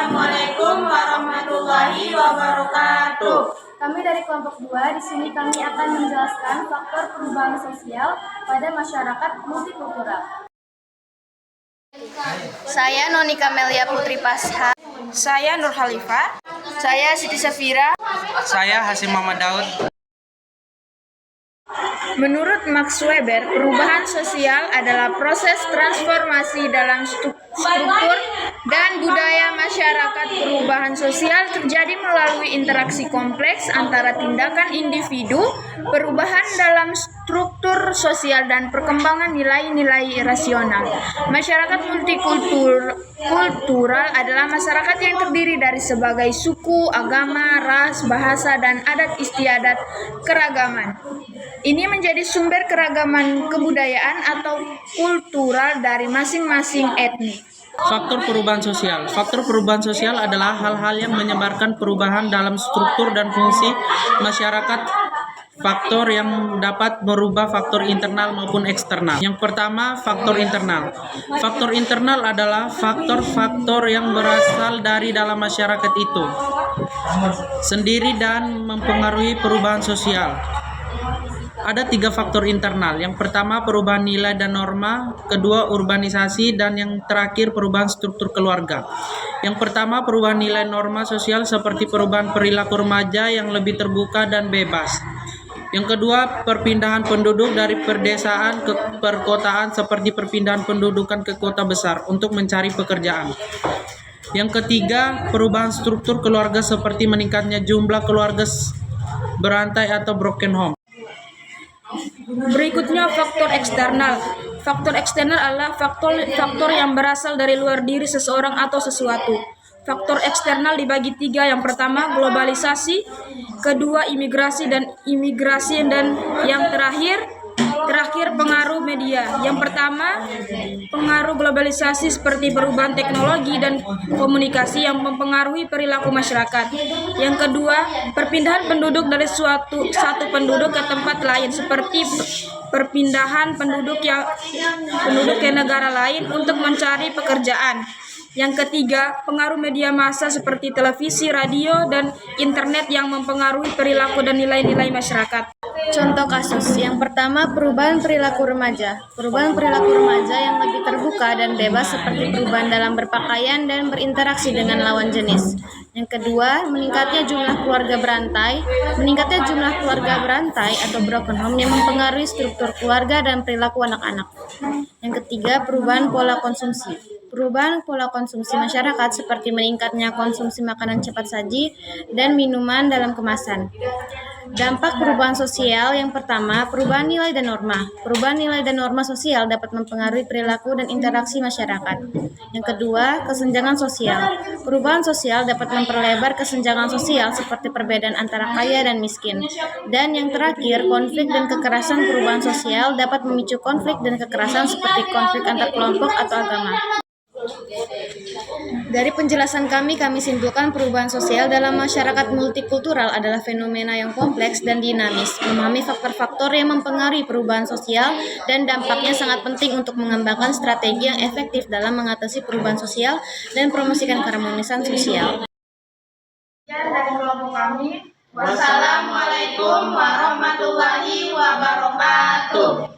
Assalamualaikum warahmatullahi wabarakatuh. Kami dari kelompok 2, di sini kami akan menjelaskan faktor perubahan sosial pada masyarakat multikultural. Saya Noni Kamelia Putri Pasha. Saya Nur Khalifah. Saya Siti Safira. Saya Hasim Muhammad Daud. Menurut Max Weber, perubahan sosial adalah proses transformasi dalam struktur dan budaya masyarakat. Perubahan sosial terjadi melalui interaksi kompleks antara tindakan individu, perubahan dalam struktur sosial, dan perkembangan nilai-nilai rasional. Masyarakat multikultural adalah masyarakat yang terdiri dari sebagai suku, agama, ras, bahasa, dan adat istiadat keragaman. Ini menjadi sumber keragaman kebudayaan atau kultural dari masing-masing etnik. Faktor perubahan sosial. Faktor perubahan sosial adalah hal-hal yang menyebarkan perubahan dalam struktur dan fungsi masyarakat. Faktor yang dapat merubah faktor internal maupun eksternal. Yang pertama, faktor internal. Faktor internal adalah faktor-faktor yang berasal dari dalam masyarakat itu sendiri dan mempengaruhi perubahan sosial. Ada 3 faktor internal. Yang pertama, perubahan nilai dan norma. Kedua, urbanisasi. Dan yang terakhir, perubahan struktur keluarga. Yang pertama, perubahan nilai norma sosial seperti perubahan perilaku remaja yang lebih terbuka dan bebas. Yang kedua, perpindahan penduduk dari perdesaan ke perkotaan seperti perpindahan pendudukan ke kota besar untuk mencari pekerjaan. Yang ketiga, perubahan struktur keluarga seperti meningkatnya jumlah keluarga berantai atau broken home. Berikutnya, faktor eksternal. Faktor eksternal adalah faktor yang berasal dari luar diri seseorang atau sesuatu. Faktor eksternal dibagi 3. Yang pertama, globalisasi. Kedua, imigrasi, dan yang terakhir pengaruh media. Yang pertama, pengaruh globalisasi seperti perubahan teknologi dan komunikasi yang mempengaruhi perilaku masyarakat. Yang kedua, perpindahan penduduk dari satu penduduk ke tempat lain seperti perpindahan penduduk ke negara lain untuk mencari pekerjaan. Yang ketiga, pengaruh media massa seperti televisi, radio, dan internet yang mempengaruhi perilaku dan nilai-nilai masyarakat. Contoh kasus. Yang pertama, perubahan perilaku remaja. Perubahan perilaku remaja yang lebih terbuka dan bebas seperti perubahan dalam berpakaian dan berinteraksi dengan lawan jenis. Yang kedua, meningkatnya jumlah keluarga berantai. Meningkatnya jumlah keluarga berantai atau broken home yang mempengaruhi struktur keluarga dan perilaku anak-anak. Yang ketiga, perubahan pola konsumsi. Perubahan pola konsumsi masyarakat seperti meningkatnya konsumsi makanan cepat saji dan minuman dalam kemasan. Dampak perubahan sosial. Yang pertama, perubahan nilai dan norma. Perubahan nilai dan norma sosial dapat mempengaruhi perilaku dan interaksi masyarakat. Yang kedua, kesenjangan sosial. Perubahan sosial dapat memperlebar kesenjangan sosial seperti perbedaan antara kaya dan miskin. Dan yang terakhir, konflik dan kekerasan. Perubahan sosial dapat memicu konflik dan kekerasan seperti konflik antar kelompok atau agama. Dari penjelasan kami simpulkan perubahan sosial dalam masyarakat multikultural adalah fenomena yang kompleks dan dinamis. Memahami faktor-faktor yang mempengaruhi perubahan sosial dan dampaknya sangat penting untuk mengembangkan strategi yang efektif dalam mengatasi perubahan sosial dan promosikan keharmonisan sosial. Dari kelompok kami, wassalamualaikum warahmatullahi wabarakatuh.